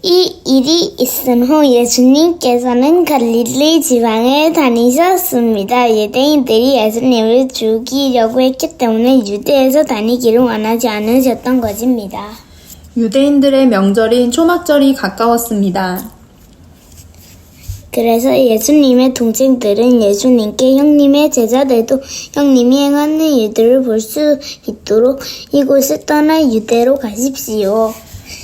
이 일이 있은 후 예수님께서는 갈릴리 지방에 다니셨습니다. 유대인들이 예수님을 죽이려고 했기 때문에 유대에서 다니기를 원하지 않으셨던 것입니다. 유대인들의 명절인 초막절이 가까웠습니다. 그래서 예수님의 동생들은 예수님께 형님의 제자들도 형님이 행하는 일들을 볼 수 있도록 이곳을 떠나 유대로 가십시오.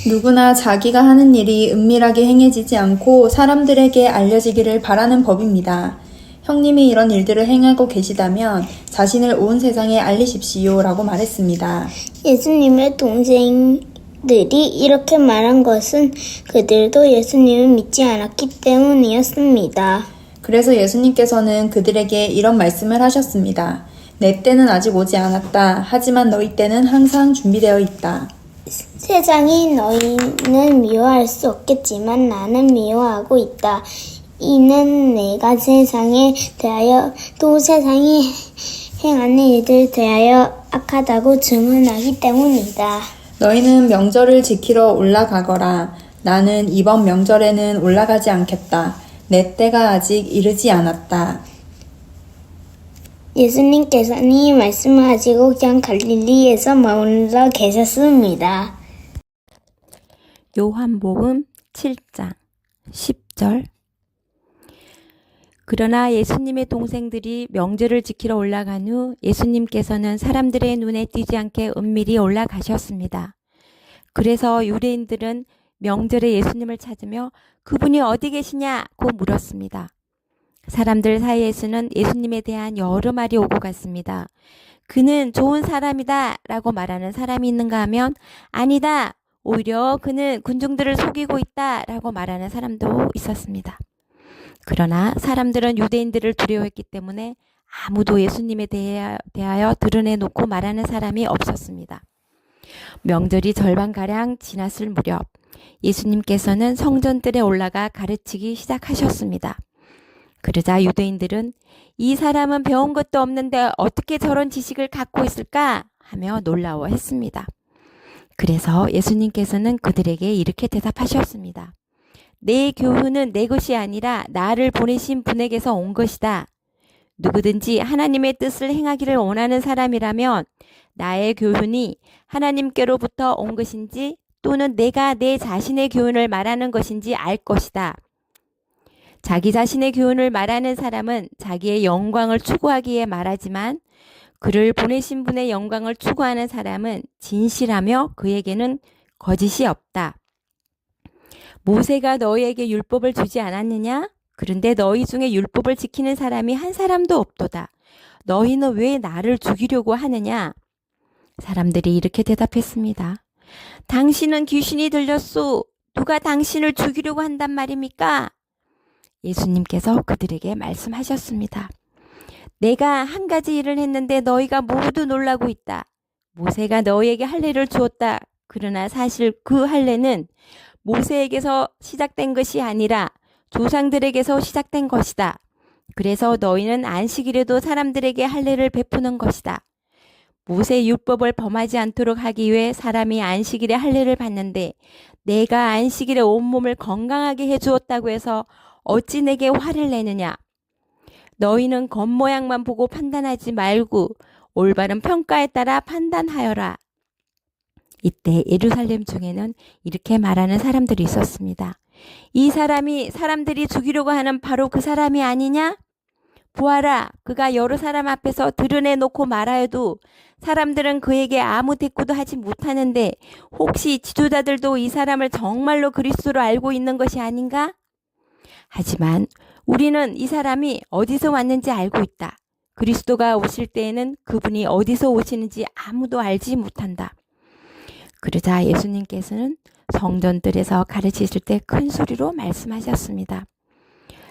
누구나 자기가 하는 일이 은밀하게 행해지지 않고 사람들에게 알려지기를 바라는 법입니다. 형님이 이런 일들을 행하고 계시다면 자신을 온 세상에 알리십시오 라고 말했습니다. 예수님의 동생들이 이렇게 말한 것은 그들도 예수님을 믿지 않았기 때문이었습니다. 그래서 예수님께서는 그들에게 이런 말씀을 하셨습니다. 내 때는 아직 오지 않았다. 하지만 너희 때는 항상 준비되어 있다. 세상이 너희는 미워할 수 없겠지만 나는 미워하고 있다. 이는 내가 세상에 대하여 또 세상이 행하는 일들 대하여 악하다고 증언하기 때문이다. 너희는 명절을 지키러 올라가거라. 나는 이번 명절에는 올라가지 않겠다. 내 때가 아직 이르지 않았다. 예수님께서는 이 말씀을 하시고 그냥 갈릴리에서 머물러 계셨습니다. 요한복음 7장 10절. 그러나 예수님의 동생들이 명절을 지키러 올라간 후 예수님께서는 사람들의 눈에 띄지 않게 은밀히 올라가셨습니다. 그래서 유대인들은 명절에 예수님을 찾으며 그분이 어디 계시냐고 물었습니다. 사람들 사이에서는 예수님에 대한 여러 말이 오고 갔습니다. 그는 좋은 사람이다 라고 말하는 사람이 있는가 하면 아니다, 오히려 그는 군중들을 속이고 있다 라고 말하는 사람도 있었습니다. 그러나 사람들은 유대인들을 두려워했기 때문에 아무도 예수님에 대하여 드러내놓고 말하는 사람이 없었습니다. 명절이 절반가량 지났을 무렵 예수님께서는 성전뜰에 올라가 가르치기 시작하셨습니다. 그러자 유대인들은 이 사람은 배운 것도 없는데 어떻게 저런 지식을 갖고 있을까 하며 놀라워했습니다. 그래서 예수님께서는 그들에게 이렇게 대답하셨습니다. 내 교훈은 내 것이 아니라 나를 보내신 분에게서 온 것이다. 누구든지 하나님의 뜻을 행하기를 원하는 사람이라면 나의 교훈이 하나님께로부터 온 것인지 또는 내가 내 자신의 교훈을 말하는 것인지 알 것이다. 자기 자신의 교훈을 말하는 사람은 자기의 영광을 추구하기에 말하지만 그를 보내신 분의 영광을 추구하는 사람은 진실하며 그에게는 거짓이 없다. 모세가 너희에게 율법을 주지 않았느냐? 그런데 너희 중에 율법을 지키는 사람이 한 사람도 없도다. 너희는 왜 나를 죽이려고 하느냐? 사람들이 이렇게 대답했습니다. 당신은 귀신이 들렸소. 누가 당신을 죽이려고 한단 말입니까? 예수님께서 그들에게 말씀하셨습니다. 내가 한 가지 일을 했는데 너희가 모두 놀라고 있다. 모세가 너희에게 할례를 주었다. 그러나 사실 그 할례는 모세에게서 시작된 것이 아니라 조상들에게서 시작된 것이다. 그래서 너희는 안식일에도 사람들에게 할례를 베푸는 것이다. 모세 율법을 범하지 않도록 하기 위해 사람이 안식일에 할례를 받는데 내가 안식일에 온몸을 건강하게 해주었다고 해서 어찌 내게 화를 내느냐. 너희는 겉모양만 보고 판단하지 말고 올바른 평가에 따라 판단하여라. 이때 예루살렘 중에는 이렇게 말하는 사람들이 있었습니다. 이 사람이 사람들이 죽이려고 하는 바로 그 사람이 아니냐? 보아라, 그가 여러 사람 앞에서 드러내놓고 말하여도 사람들은 그에게 아무 대꾸도 하지 못하는데 혹시 지도자들도 이 사람을 정말로 그리스도로 알고 있는 것이 아닌가? 하지만 우리는 이 사람이 어디서 왔는지 알고 있다. 그리스도가 오실 때에는 그분이 어디서 오시는지 아무도 알지 못한다. 그러자 예수님께서는 성전뜰에서 가르치실 때 큰 소리로 말씀하셨습니다.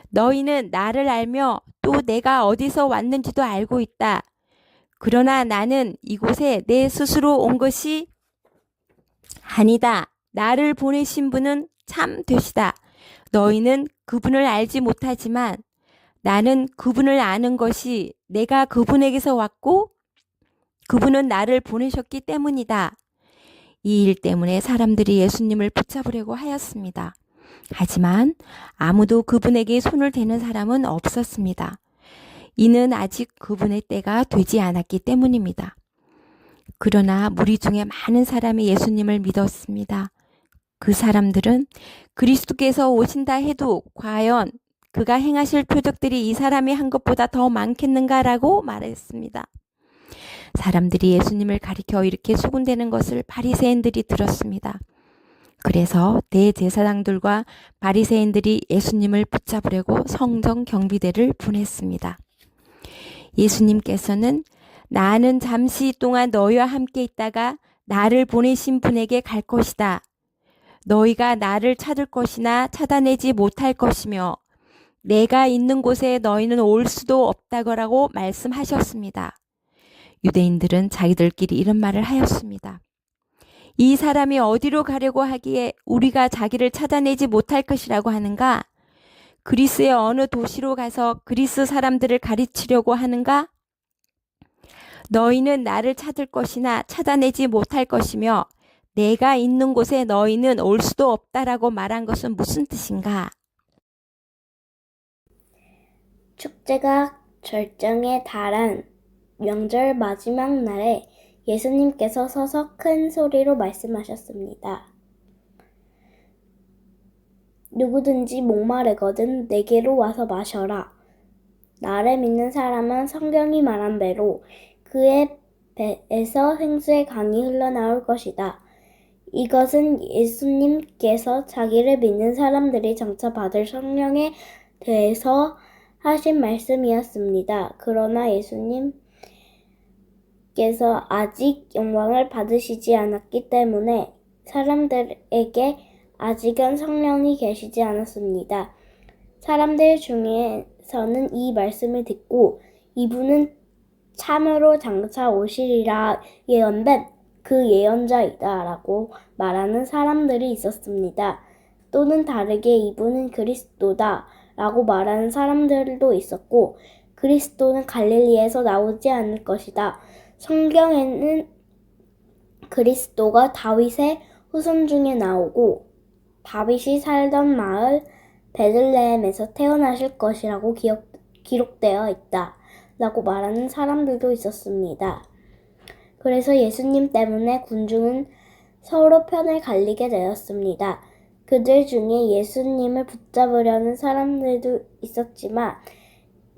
너희는 나를 알며 또 내가 어디서 왔는지도 알고 있다. 그러나 나는 이곳에 내 스스로 온 것이 아니다. 나를 보내신 분은 참 되시다. 너희는 그분을 알지 못하지만 나는 그분을 아는 것이 내가 그분에게서 왔고 그분은 나를 보내셨기 때문이다. 이 일 때문에 사람들이 예수님을 붙잡으려고 하였습니다. 하지만 아무도 그분에게 손을 대는 사람은 없었습니다. 이는 아직 그분의 때가 되지 않았기 때문입니다. 그러나 무리 중에 많은 사람이 예수님을 믿었습니다. 그 사람들은 그리스도께서 오신다 해도 과연 그가 행하실 표적들이 이 사람이 한 것보다 더 많겠는가라고 말했습니다. 사람들이 예수님을 가리켜 이렇게 수군대는 것을 바리새인들이 들었습니다. 그래서 대제사장들과 바리새인들이 예수님을 붙잡으려고 성전 경비대를 보냈습니다. 예수님께서는 나는 잠시 동안 너희와 함께 있다가 나를 보내신 분에게 갈 것이다. 너희가 나를 찾을 것이나 찾아내지 못할 것이며 내가 있는 곳에 너희는 올 수도 없다고라고 말씀하셨습니다. 유대인들은 자기들끼리 이런 말을 하였습니다. 이 사람이 어디로 가려고 하기에 우리가 자기를 찾아내지 못할 것이라고 하는가? 그리스의 어느 도시로 가서 그리스 사람들을 가르치려고 하는가? 너희는 나를 찾을 것이나 찾아내지 못할 것이며 내가 있는 곳에 너희는 올 수도 없다라고 말한 것은 무슨 뜻인가? 축제가 절정에 달한 명절 마지막 날에 예수님께서 서서 큰 소리로 말씀하셨습니다. 누구든지 목마르거든 내게로 와서 마셔라. 나를 믿는 사람은 성경이 말한 대로 그의 배에서 생수의 강이 흘러나올 것이다. 이것은 예수님께서 자기를 믿는 사람들이 장차 받을 성령에 대해서 하신 말씀이었습니다. 그러나 예수님께서 아직 영광을 받으시지 않았기 때문에 사람들에게 아직은 성령이 계시지 않았습니다. 사람들 중에서는 이 말씀을 듣고 이분은 참으로 장차 오시리라 예언된 그 예언자이다 라고 말하는 사람들이 있었습니다. 또는 다르게 이분은 그리스도다 라고 말하는 사람들도 있었고 그리스도는 갈릴리에서 나오지 않을 것이다. 성경에는 그리스도가 다윗의 후손 중에 나오고 다윗이 살던 마을 베들레헴에서 태어나실 것이라고 기록되어 있다 라고 말하는 사람들도 있었습니다. 그래서 예수님 때문에 군중은 서로 편을 갈리게 되었습니다. 그들 중에 예수님을 붙잡으려는 사람들도 있었지만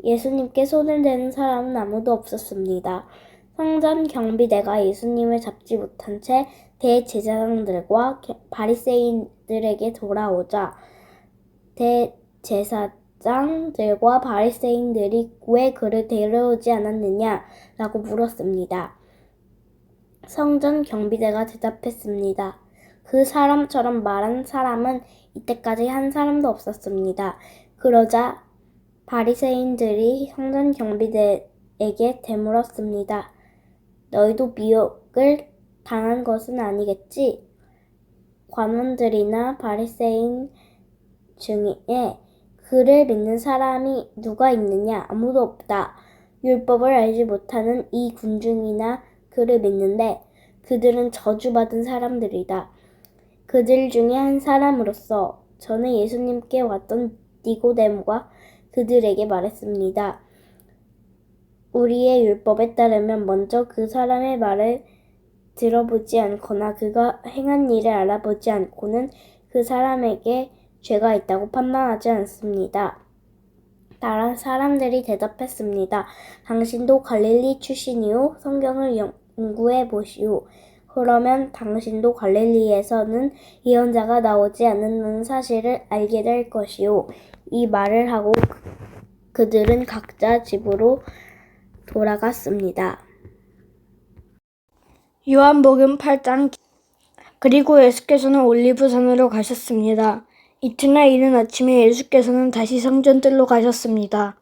예수님께 손을 대는 사람은 아무도 없었습니다. 성전 경비대가 예수님을 잡지 못한 채 대제사장들과 바리새인들에게 돌아오자 대제사장들과 바리새인들이 왜 그를 데려오지 않았느냐라고 물었습니다. 성전 경비대가 대답했습니다. 그 사람처럼 말한 사람은 이때까지 한 사람도 없었습니다. 그러자 바리새인들이 성전 경비대에게 되물었습니다. 너희도 미혹을 당한 것은 아니겠지? 관원들이나 바리새인 중에 그를 믿는 사람이 누가 있느냐? 아무도 없다. 율법을 알지 못하는 이 군중이나 그를 믿는데 그들은 저주받은 사람들이다. 그들 중에 한 사람으로서 저는 예수님께 왔던 니고데모가 그들에게 말했습니다. 우리의 율법에 따르면 먼저 그 사람의 말을 들어보지 않거나 그가 행한 일을 알아보지 않고는 그 사람에게 죄가 있다고 판단하지 않습니다. 다른 사람들이 대답했습니다. 당신도 갈릴리 출신이요? 성경을 연구해 보시오. 그러면 당신도 갈릴리에서는 예언자가 나오지 않는 사실을 알게 될 것이오. 이 말을 하고 그들은 각자 집으로 돌아갔습니다. 요한복음 8장. 그리고 예수께서는 올리브산으로 가셨습니다. 이튿날 이른 아침에 예수께서는 다시 성전뜰로 가셨습니다.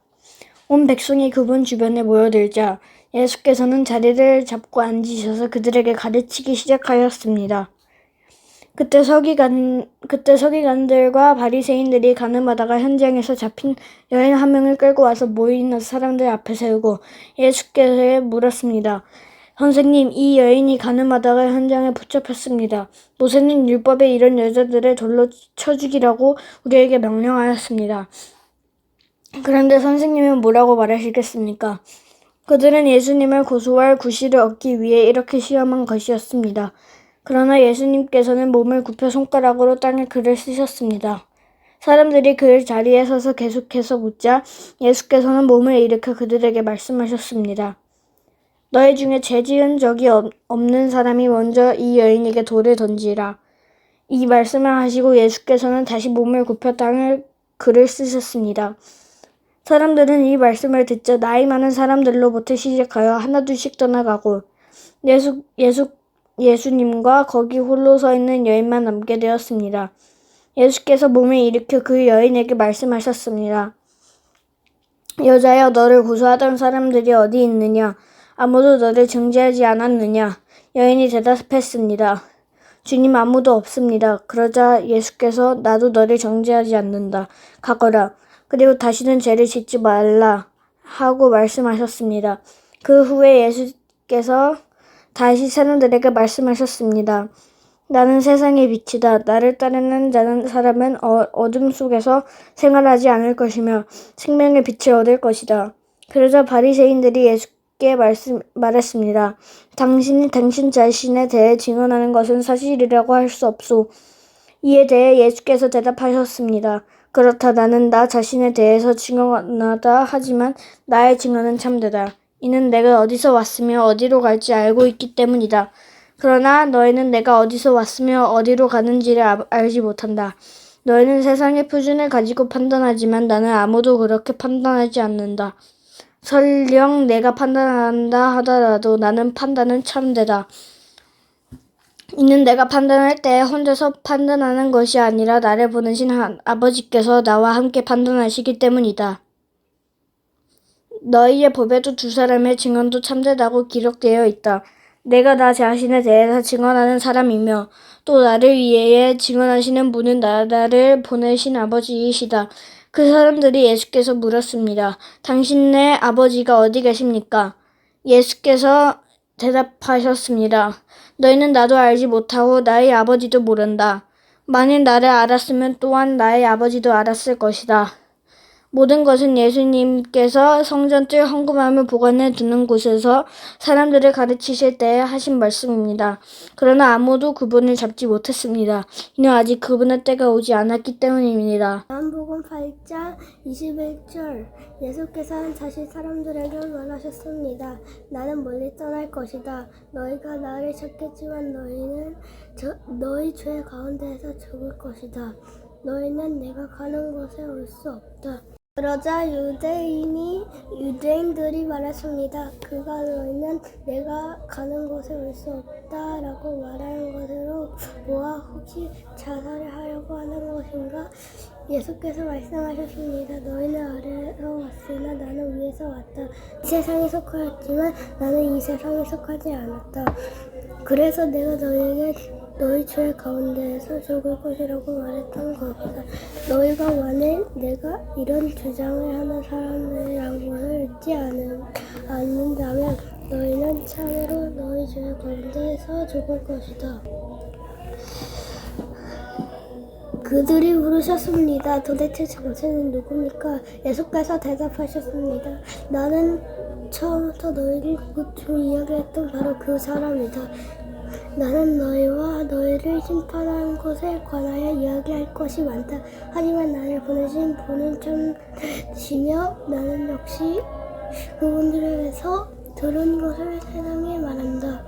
온 백성이 그분 주변에 모여들자 예수께서는 자리를 잡고 앉으셔서 그들에게 가르치기 시작하였습니다. 그때 서기관들과 바리새인들이 가늠하다가 현장에서 잡힌 여인 한 명을 끌고 와서 모인 사람들 앞에 세우고 예수께서 물었습니다. 선생님, 이 여인이 가늠하다가 현장에 붙잡혔습니다. 모세는 율법에 이런 여자들을 돌로 쳐 죽이라고 우리에게 명령하였습니다. 그런데 선생님은 뭐라고 말하시겠습니까? 그들은 예수님을 고소할 구실을 얻기 위해 이렇게 시험한 것이었습니다. 그러나 예수님께서는 몸을 굽혀 손가락으로 땅에 글을 쓰셨습니다. 사람들이 그 자리에 서서 계속해서 묻자 예수께서는 몸을 일으켜 그들에게 말씀하셨습니다. 너희 중에 죄 지은 적이 없는 사람이 먼저 이 여인에게 돌을 던지라. 이 말씀을 하시고 예수께서는 다시 몸을 굽혀 땅에 글을 쓰셨습니다. 사람들은 이 말씀을 듣자 나이 많은 사람들로부터 시작하여 하나둘씩 떠나가고 예수님과 거기 홀로 서 있는 여인만 남게 되었습니다. 예수께서 몸을 일으켜 그 여인에게 말씀하셨습니다. 여자여, 너를 고소하던 사람들이 어디 있느냐? 아무도 너를 정죄하지 않았느냐? 여인이 대답했습니다. 주님, 아무도 없습니다. 그러자 예수께서 나도 너를 정죄하지 않는다. 가거라. 그리고 다시는 죄를 짓지 말라 하고 말씀하셨습니다. 그 후에 예수께서 다시 사람들에게 말씀하셨습니다. 나는 세상의 빛이다. 나를 따르는 사람은 어둠 속에서 생활하지 않을 것이며 생명의 빛을 얻을 것이다. 그러자 바리새인들이 예수께 말했습니다. 당신이 당신 자신에 대해 증언하는 것은 사실이라고 할 수 없소. 이에 대해 예수께서 대답하셨습니다. 그렇다. 나는 나 자신에 대해서 증언하다 하지만 나의 증언은 참되다. 이는 내가 어디서 왔으며 어디로 갈지 알고 있기 때문이다. 그러나 너희는 내가 어디서 왔으며 어디로 가는지를 알지 못한다. 너희는 세상의 표준을 가지고 판단하지만 나는 아무도 그렇게 판단하지 않는다. 설령 내가 판단한다 하더라도 나는 판단은 참되다. 이는 내가 판단할 때 혼자서 판단하는 것이 아니라 나를 보내신 아버지께서 나와 함께 판단하시기 때문이다. 너희의 법에도 두 사람의 증언도 참되다고 기록되어 있다. 내가 나 자신에 대해서 증언하는 사람이며 또 나를 위해 증언하시는 분은 나를 보내신 아버지이시다. 그 사람들이 예수께서 물었습니다. 당신의 아버지가 어디 계십니까? 예수께서 대답하셨습니다. 너희는 나도 알지 못하고 나의 아버지도 모른다. 만일 나를 알았으면 또한 나의 아버지도 알았을 것이다. 모든 것은 예수님께서 성전 뜰 헌금함을 보관해 두는 곳에서 사람들을 가르치실 때에 하신 말씀입니다. 그러나 아무도 그분을 잡지 못했습니다. 이는 아직 그분의 때가 오지 않았기 때문입니다. 요한복음 8장 21절 예수께서는 다시 사람들에게 말하셨습니다. 나는 멀리 떠날 것이다. 너희가 나를 찾겠지만 너희는 너희 죄 가운데에서 죽을 것이다. 너희는 내가 가는 곳에 올 수 없다. 그러자 유대인들이 말했습니다. 그가 너희는 내가 가는 곳에 올 수 없다라고 말하는 것으로 보아 혹시 자살을 하려고 하는 것인가? 예수께서 말씀하셨습니다. 너희는 아래에서 왔으나 나는 위에서 왔다. 이 세상에 속하였지만 나는 이 세상에 속하지 않았다. 그래서 내가 너희에게 너희 죄 가운데에서 죽을 것이라고 말했던 것이다. 너희가 만일 내가 이런 주장을 하는 사람들이란 것을 잊지 않는다면 너희는 참으로 너희 죄 가운데에서 죽을 것이다. 그들이 물으셨습니다. 도대체 당신은 누굽니까? 예수께서 대답하셨습니다. 나는 처음부터 너희를 이야기했던 바로 그 사람이다. 나는 너희와 너희를 심판하는 것에 관하여 이야기할 것이 많다. 하지만 나를 보내신 분은 참되시며 나는 역시 그분들에게서 들은 것을 세상에 말한다.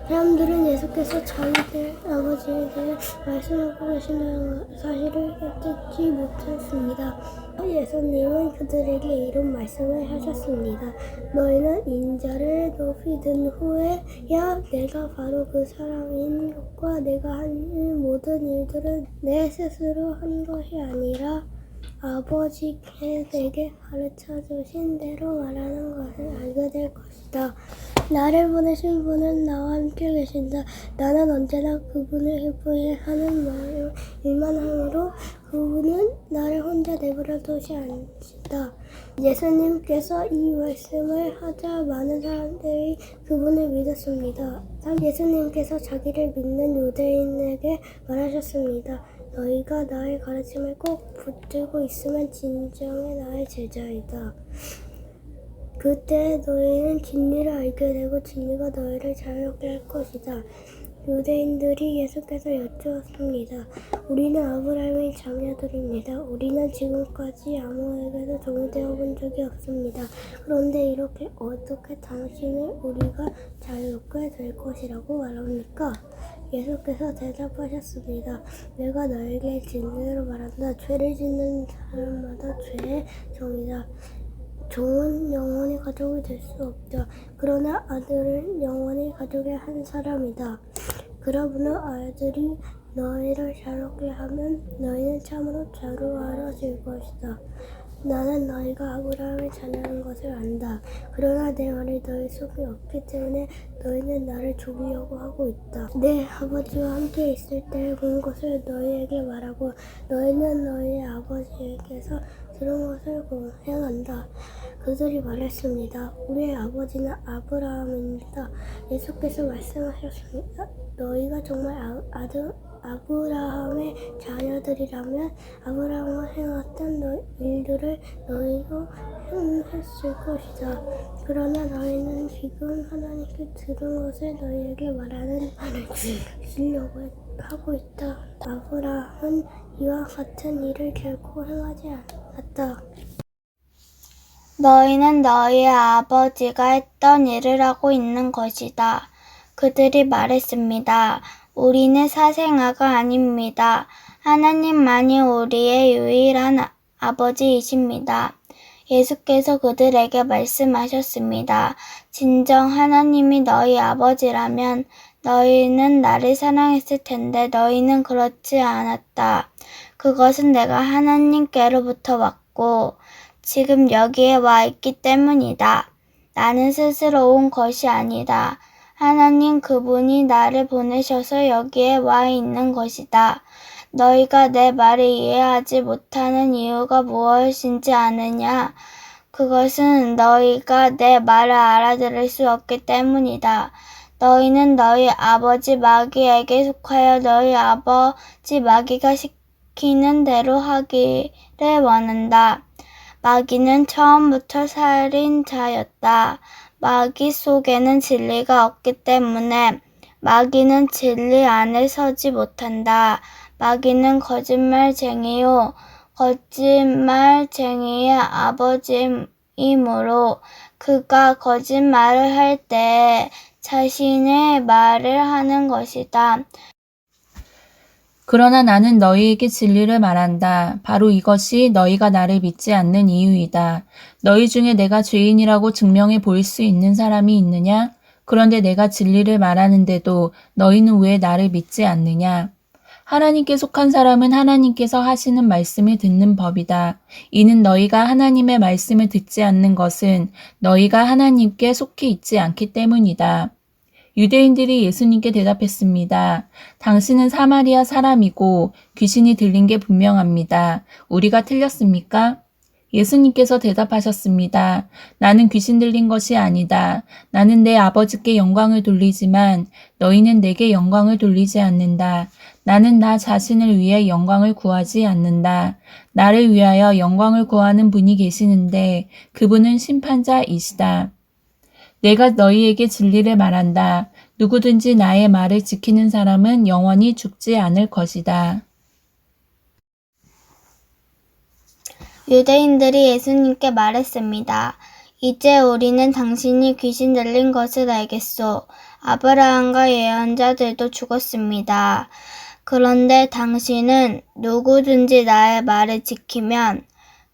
사람들은 예수께서 자기들 아버지에 대해 말씀하고 계신다는 사실을 깨닫지 못했습니다. 예수님은 그들에게 이런 말씀을 하셨습니다. 너희는 인자를 높이 든 후에야 내가 바로 그 사람인 것과 내가 한 모든 일들은 내 스스로 한 것이 아니라 아버지께 내게 가르쳐 주신 대로 말하는 것을 알게 될 것이다. 나를 보내신 분은 나와 함께 계신다. 나는 언제나 그분을 기쁘게 하는 일만 하므로 그분은 나를 혼자 내버려 두지 않으신다. 예수님께서 이 말씀을 하자 많은 사람들이 그분을 믿었습니다. 예수님께서 자기를 믿는 유대인에게 말하셨습니다. 너희가 나의 가르침을 꼭 붙들고 있으면 진정의 나의 제자이다. 그때 너희는 진리를 알게 되고 진리가 너희를 자유롭게 할 것이다. 유대인들이 예수께서 여쭈었습니다. 우리는 아브라함의 자녀들입니다. 우리는 지금까지 아무에게도 종이 되어 본 적이 없습니다. 그런데 이렇게 어떻게 당신을 우리가 자유롭게 될 것이라고 말합니까? 예수께서 대답하셨습니다. 내가 너에게 진리로 말한다. 죄를 짓는 사람마다 죄의 종이다. 종은 영원히 가족이 될 수 없다. 그러나 아들은 영원히 가족의 한 사람이다. 그러므로 아들이 너희를 자유롭게 하면 너희는 참으로 자유로워질 것이다. 나는 너희가 아브라함의 자녀인 것을 안다. 그러나 내 말이 너희 속에 없기 때문에 너희는 나를 죽이려고 하고 있다. 내 아버지와 함께 있을 때 본 것을 너희에게 말하고 너희는 너희 아버지에게서 들은 것을 행한다. 그들이 말했습니다. 우리의 아버지는 아브라함입니다. 예수께서 말씀하셨습니다. 너희가 정말 아브라함의 자녀들이라면 아브라함과 행했던 일들을 너희도 행했을 것이다. 그러나 너희는 지금 하나님께 들은 것을 너희에게 말하는 말을 지키려고 하고 있다. 아브라함은 이와 같은 일을 결코 행하지 않았다. 너희는 너희의 아버지가 했던 일을 하고 있는 것이다. 그들이 말했습니다. 우리는 사생아가 아닙니다. 하나님만이 우리의 유일한 아버지이십니다. 예수께서 그들에게 말씀하셨습니다. 진정 하나님이 너희 아버지라면 너희는 나를 사랑했을 텐데 너희는 그렇지 않았다. 그것은 내가 하나님께로부터 왔고 지금 여기에 와 있기 때문이다. 나는 스스로 온 것이 아니다. 하나님 그분이 나를 보내셔서 여기에 와 있는 것이다. 너희가 내 말을 이해하지 못하는 이유가 무엇인지 아느냐? 그것은 너희가 내 말을 알아들을 수 없기 때문이다. 너희는 너희 아버지 마귀에게 속하여 너희 아버지 마귀가 시키는 대로 하기를 원한다. 마귀는 처음부터 살인자였다. 마귀 속에는 진리가 없기 때문에 마귀는 진리 안에 서지 못한다. 마귀는 거짓말쟁이요 거짓말쟁이의 아버지이므로 그가 거짓말을 할 때 자신의 말을 하는 것이다. 그러나 나는 너희에게 진리를 말한다. 바로 이것이 너희가 나를 믿지 않는 이유이다. 너희 중에 내가 죄인이라고 증명해 보일 수 있는 사람이 있느냐? 그런데 내가 진리를 말하는데도 너희는 왜 나를 믿지 않느냐? 하나님께 속한 사람은 하나님께서 하시는 말씀을 듣는 법이다. 이는 너희가 하나님의 말씀을 듣지 않는 것은 너희가 하나님께 속해 있지 않기 때문이다. 유대인들이 예수님께 대답했습니다. 당신은 사마리아 사람이고 귀신이 들린 게 분명합니다. 우리가 틀렸습니까? 예수님께서 대답하셨습니다. 나는 귀신 들린 것이 아니다. 나는 내 아버지께 영광을 돌리지만 너희는 내게 영광을 돌리지 않는다. 나는 나 자신을 위해 영광을 구하지 않는다. 나를 위하여 영광을 구하는 분이 계시는데 그분은 심판자이시다. 내가 너희에게 진리를 말한다. 누구든지 나의 말을 지키는 사람은 영원히 죽지 않을 것이다. 유대인들이 예수님께 말했습니다. 이제 우리는 당신이 귀신 들린 것을 알겠소. 아브라함과 예언자들도 죽었습니다. 그런데 당신은 누구든지 나의 말을 지키면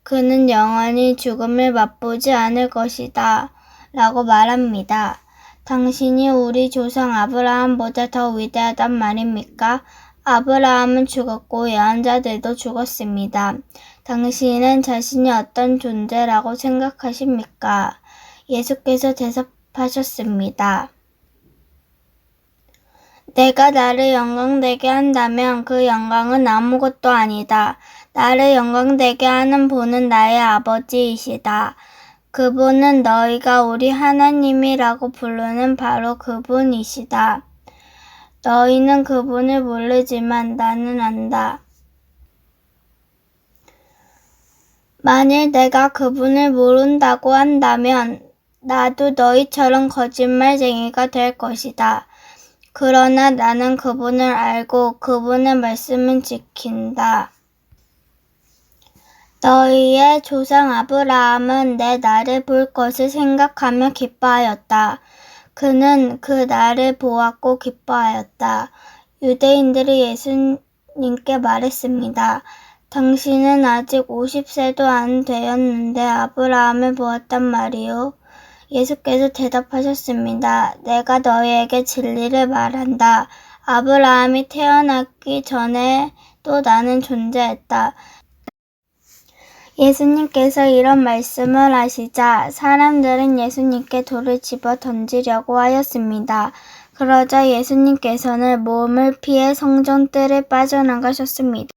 그는 영원히 죽음을 맛보지 않을 것이다. 라고 말합니다. 당신이 우리 조상 아브라함보다 더 위대하단 말입니까? 아브라함은 죽었고 예언자들도 죽었습니다. 당신은 자신이 어떤 존재라고 생각하십니까? 예수께서 대답하셨습니다. 내가 나를 영광되게 한다면 그 영광은 아무것도 아니다. 나를 영광되게 하는 분은 나의 아버지이시다. 그분은 너희가 우리 하나님이라고 부르는 바로 그분이시다. 너희는 그분을 모르지만 나는 안다. 만일 내가 그분을 모른다고 한다면 나도 너희처럼 거짓말쟁이가 될 것이다. 그러나 나는 그분을 알고 그분의 말씀을 지킨다. 너희의 조상 아브라함은 내 날을 볼 것을 생각하며 기뻐하였다. 그는 그 날을 보았고 기뻐하였다. 유대인들이 예수님께 말했습니다. 당신은 아직 50세도 안 되었는데 아브라함을 보았단 말이요. 예수께서 대답하셨습니다. 내가 너희에게 진리를 말한다. 아브라함이 태어나기 전에 또 나는 존재했다. 예수님께서 이런 말씀을 하시자 사람들은 예수님께 돌을 집어 던지려고 하였습니다. 그러자 예수님께서는 몸을 피해 성전뜰에 빠져나가셨습니다.